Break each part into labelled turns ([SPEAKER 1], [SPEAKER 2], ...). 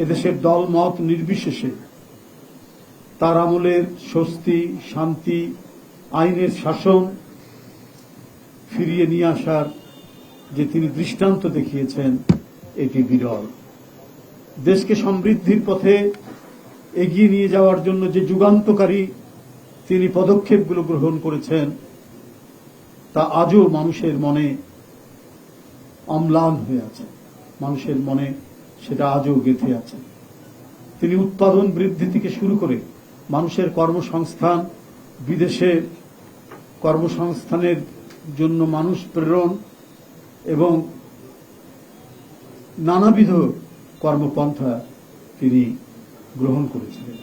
[SPEAKER 1] এদেশের দল মত নির্বিশেষে তার আমলের স্বস্তি, শান্তি, আইনের শাসন ফিরিয়ে নিয়ে আসার যে তিনি দৃষ্টান্ত দেখিয়েছেন, এটি বিরল। দেশকে সমৃদ্ধির পথে এগিয়ে নিয়ে যাওয়ার জন্য যে যুগান্তকারী তিনি পদক্ষেপগুলো গ্রহণ করেছেন, তা আজও মানুষের মনে অম্লান হয়ে আছে, মানুষের মনে সেটা আজও গেঁথে আছে। তিনি উৎপাদন বৃদ্ধি থেকে শুরু করে মানুষের কর্মসংস্থান, বিদেশে কর্মসংস্থানের জন্য মানুষ প্রেরণ এবং নানাবিধ কর্মপন্থা তিনি গ্রহণ করেছিলেন।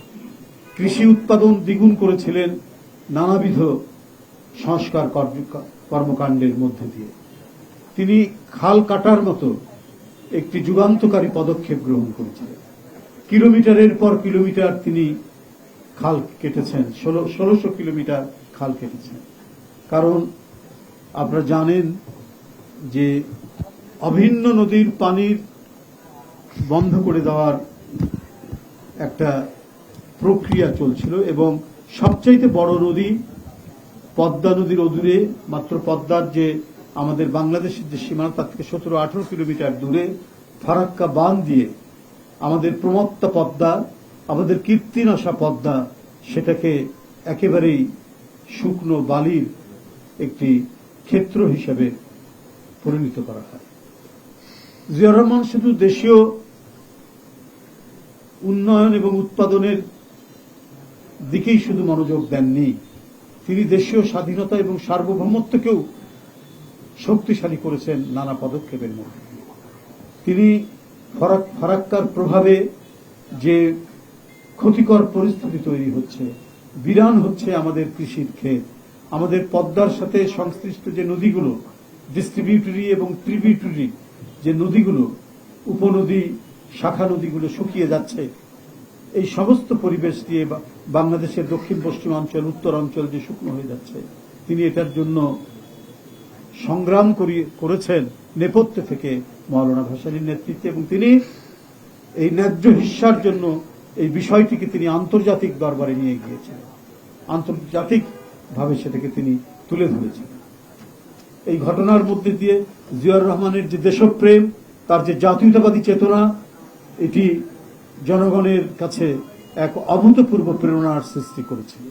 [SPEAKER 1] কৃষি উৎপাদন দ্বিগুণ করেছিলেন নানাবিধ সংস্কার কর্মকাণ্ডের মধ্যে দিয়ে। তিনি খাল কাটার মতো একটি যুগান্তকারী পদক্ষেপ গ্রহণ করেছিলেন। কিলোমিটারের পর কিলোমিটার তিনি খাল কেটেছেন, 1600 কিলোমিটার খাল কেটেছেন। কারণ আপনারা জানেন যে অভিন্ন নদীর পানির বন্ধ করে দেওয়ার একটা প্রক্রিয়া চলছিল এবং সবচাইতে বড় নদী পদ্মা নদীর অদূরে, মাত্র পদ্মার যে আমাদের বাংলাদেশের যে সীমানা তার থেকে 17-18 কিলোমিটার দূরে ফারাক্কা বাঁধ দিয়ে আমাদের প্রমত্তা পদ্মা, আমাদের কীর্তিনাশা পদ্মা, সেটাকে একেবারেই শুকনো বালির একটি ক্ষেত্র হিসেবে পরিণত করা হয়। জিয়াউর রহমান শুধু দেশীয় উন্নয়ন এবং উৎপাদনের দিকেই শুধু মনোযোগ দেননি, তিনি দেশীয় স্বাধীনতা এবং সার্বভৌমত্বকেও শক্তিশালী করেছেন নানা পদক্ষেপের মধ্যে। তিনি ফারাক্কার প্রভাবে যে ক্ষতিকর পরিস্থিতি তৈরি হচ্ছে, বিরান হচ্ছে আমাদের কৃষির ক্ষেত, আমাদের পদ্মার সাথে সংশ্লিষ্ট যে নদীগুলো, ডিস্ট্রিবিউটরি এবং ট্রিবিউটরি যে নদীগুলো, উপনদী, শাখা নদীগুলো শুকিয়ে যাচ্ছে, এই সমস্ত পরিবেশ দিয়ে বাংলাদেশের দক্ষিণ পশ্চিমাঞ্চল, উত্তর অঞ্চল যে শুকনো হয়ে যাচ্ছে, তিনি এটার জন্য সংগ্রাম করেছেন নেপথ্যে থেকে মওলানা ভাসানীর নেতৃত্বে, এবং তিনি এই ন্যায্য হিস্যার জন্য এই বিষয়টিকে তিনি আন্তর্জাতিক দরবারে নিয়ে গিয়েছিলেন, আন্তর্জাতিকভাবে সেটাকে তিনি তুলে ধরেছিলেন। এই ঘটনার মধ্যে দিয়ে জিয়াউর রহমানের যে দেশপ্রেম, তার যে জাতীয়তাবাদী চেতনা, এটি জনগণের কাছে এক অভূতপূর্ব প্রেরণার সৃষ্টি করেছিল।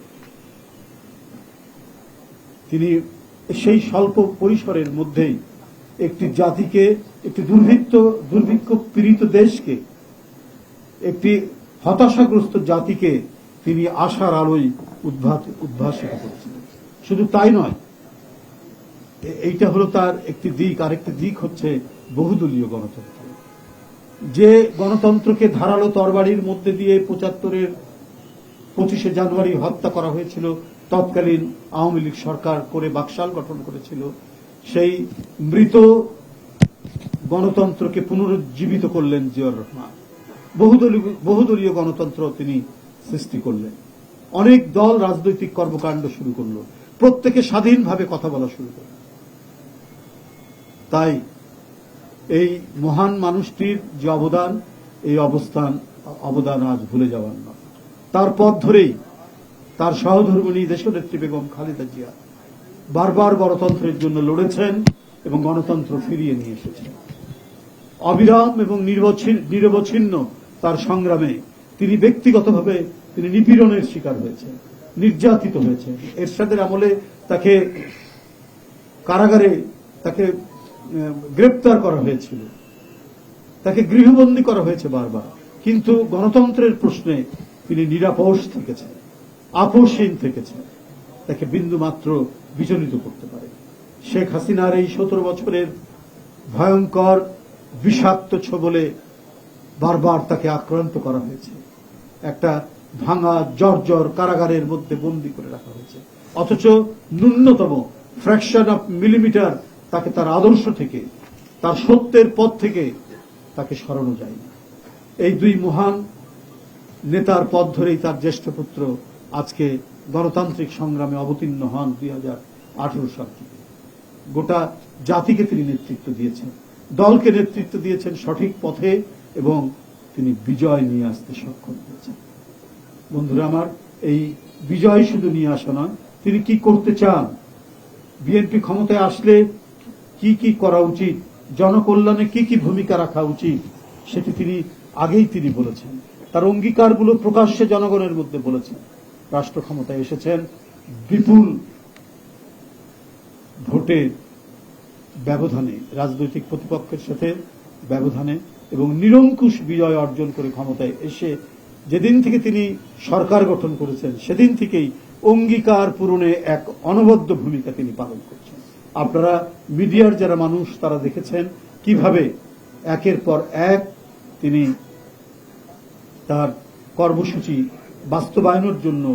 [SPEAKER 1] তিনি সেই স্বল্প পরিসরের মধ্যেই একটি জাতিকে, একটি দুর্ভিক্ষ পীড়িত দেশকে, একটি হতাশাগ্রস্ত জাতিকে তিনি আশার আলোয় উদ্ভাসিত করেছিলেন। শুধু তাই নয়, এইটা হলো তার একটি দিক। আরেকটি দিক হচ্ছে বহুদলীয় গণতন্ত্র। যে গণতন্ত্রকে ধারালো তরবারির মধ্যে দিয়ে 75-এর 25শে জানুয়ারি হত্যা করা হয়েছিল, তৎকালীন আওয়ামী লীগ সরকার করে বাকশাল গঠন করেছিল, সেই মৃত গণতন্ত্রকে পুনরুজ্জীবিত করলেন জিয়াউর রহমান। বহুদলীয় গণতন্ত্র তিনি সৃষ্টি করলেন। অনেক দল রাজনৈতিক কর্মকাণ্ড শুরু করল, প্রত্যেকে স্বাধীনভাবে কথা বলা শুরু করল। তাই এই মহান মানুষটির যে অবদান, এই অবদান আজ ভুলে যাওয়ার নয়। তার পথ ধরেই তার সহধর্মিণী দেশনেত্রী বেগম খালেদা জিয়া বারবার গণতন্ত্রের জন্য লড়েছেন এবং গণতন্ত্র ফিরিয়ে নিয়ে এসেছেন। অবিরাম এবং নিরবচ্ছিন্ন তার সংগ্রামে তিনি ব্যক্তিগতভাবে তিনি নিপীড়নের শিকার হয়েছেন, নির্যাতিত হয়েছেন। এরশাদের আমলে তাকে কারাগারে তাকে গ্রেপ্তার করা হয়েছিল, তাকে গৃহবন্দী করা হয়েছে বারবার, কিন্তু গণতন্ত্রের প্রশ্নে তিনি নিরাপোষ থেকেছেন, আপোষহীন থেকেছেন, তাকে বিন্দুমাত্র বিচলিত করতে পারে। শেখ হাসিনার এই 17 বছরের ভয়ঙ্কর বিষাক্ত ছোবলে বারবার তাকে আক্রান্ত করা হয়েছে, একটা ভাঙা জর্জর কারাগারের মধ্যে বন্দী করে রাখা হয়েছে, অথচ ন্যূনতম ফ্র্যাকশন অফ মিলিমিটার তাকে তার আদর্শ থেকে, তার সত্যের পথ থেকে তাকে সরানো যায়নি। এই দুই মহান নেতার পথ ধরেই তার জ্যেষ্ঠ পুত্র আজকে গণতান্ত্রিক সংগ্রামে অবতীর্ণ হন 2018 সাল থেকে। গোটা জাতিকে তিনি নেতৃত্ব দিয়েছেন, দলকে নেতৃত্ব দিয়েছেন সঠিক পথে এবং তিনি বিজয় নিয়ে আসতে সক্ষম হয়েছেন। বন্ধুরা আমার, এই বিজয় শুধু নিয়ে আসা নয়, তিনি কি করতে চান, বিএনপি ক্ষমতায় আসলে কি কি করা উচিত, জনকল্যাণে কি কি ভূমিকা রাখা উচিত, সেটি তিনি আগেই তিনি বলেছেন। তার অঙ্গীকারগুলো প্রকাশ্যে জনগণের মধ্যে বলেছেন। রাষ্ট্র ক্ষমতায় এসেছেন বিপুল ভোটের ব্যবধানে, রাজনৈতিক প্রতিপক্ষের সাথে ব্যবধানে, এবং নিরঙ্কুশ বিজয় অর্জন করে ক্ষমতায় এসে যেদিন থেকে তিনি সরকার গঠন করেছেন সেদিন থেকেই অঙ্গীকার পূরণে এক অনবদ্য ভূমিকা তিনি পালন করছেন। আপনারা মিডিয়ার যারা মানুষ তারা দেখেছেন কিভাবে একের পর এক তিনি তার কর্মসূচি বাস্তবায়নের জন্য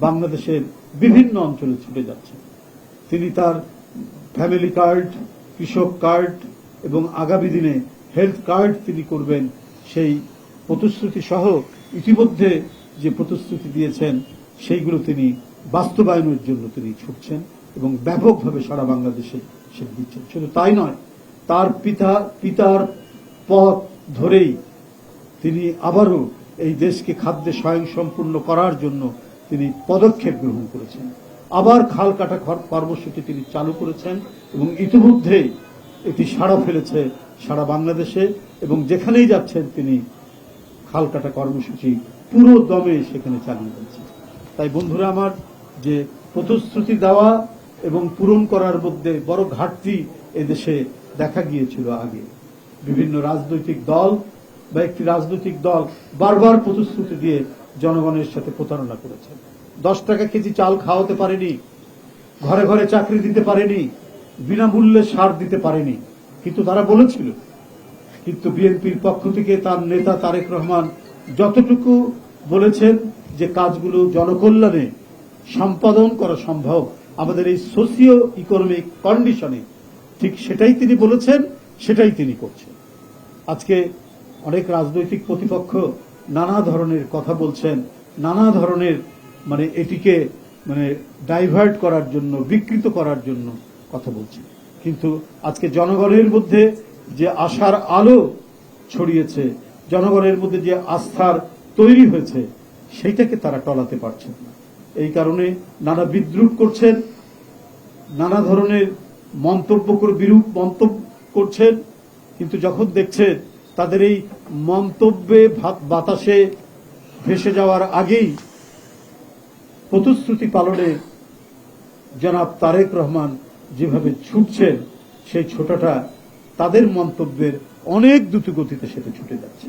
[SPEAKER 1] বাংলাদেশের বিভিন্ন অঞ্চলে ছুটে যাচ্ছেন। তিনি তার ফ্যামিলি কার্ড, কৃষক কার্ড এবং আগামী দিনে হেলথ কার্ড তিনি করবেন, সেই প্রতিশ্রুতি সহ ইতিমধ্যে যে প্রতিশ্রুতি দিয়েছেন সেইগুলো তিনি বাস্তবায়নের জন্য তিনি ছুটছেন এবং ব্যাপকভাবে সারা বাংলাদেশে সে দিচ্ছেন। শুধু তাই নয়, তার পিতার পথ ধরেই তিনি আবারও এই দেশকে খাদ্যে স্বয়ংসম্পূর্ণ করার জন্য তিনি পদক্ষেপ গ্রহণ করেছেন। আবার খাল কাটা কর্মসূচি তিনি চালু করেছেন এবং ইতিমধ্যে এটি সাড়া ফেলেছে সারা বাংলাদেশে, এবং যেখানেই যাচ্ছেন তিনি খাল কাটা কর্মসূচি পুরো দমে সেখানে চালিয়ে যাচ্ছেন। তাই বন্ধুরা আমার, যে প্রতিশ্রুতি দেওয়া এবং পূরণ করার মধ্যে বড় ঘাটতি এদেশে দেখা গিয়েছিল আগে। বিভিন্ন রাজনৈতিক দল বা একটি রাজনৈতিক দল বারবার প্রতিশ্রুতি দিয়ে জনগণের সাথে প্রতারণা করেছে। 10 টাকা কেজি চাল খাওয়াতে পারেনি, ঘরে ঘরে চাকরি দিতে পারেনি, বিনামূল্যে সার দিতে পারেনি, কিন্তু তারা বলেছিল। কিন্তু বিএনপির পক্ষ থেকে তার নেতা তারেক রহমান যতটুকু বলেছেন যে কাজগুলো জনকল্যাণে সম্পাদন করা সম্ভব আমাদের এই সোশিও ইকোনমিক কন্ডিশনে, ঠিক সেটাই তিনি বলেছেন, সেটাই তিনি করছেন। আজকে অনেক রাজনৈতিক প্রতিপক্ষ নানা ধরনের কথা বলছেন, নানা ধরনের এটিকে ডাইভার্ট করার জন্য, বিকৃত করার জন্য কথা বলছেন। কিন্তু আজকে জনগণের মধ্যে যে আশার আলো ছড়িয়েছে, জনগণের মধ্যে যে আস্থার তৈরি হয়েছে, সেইটাকে তারা টলাতে পারছেন না। এই কারণে নানা বিদ্রুপ করছেন, নানা ধরনের বিরূপ মন্তব্য করছেন। কিন্তু যখন দেখছেন তাদের এই মন্তব্যে বাতাসে ভেসে যাওয়ার আগেই প্রতিশ্রুতি পালনে জনাব তারেক রহমান যেভাবে ছুটছেন, সেই ছোটাটা তাদের মন্তব্যের অনেক দ্রুত গতিতে সেটা ছুটে যাচ্ছে,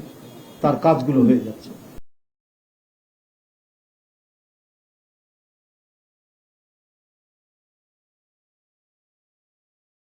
[SPEAKER 1] তার কাজগুলো হয়ে যাচ্ছে।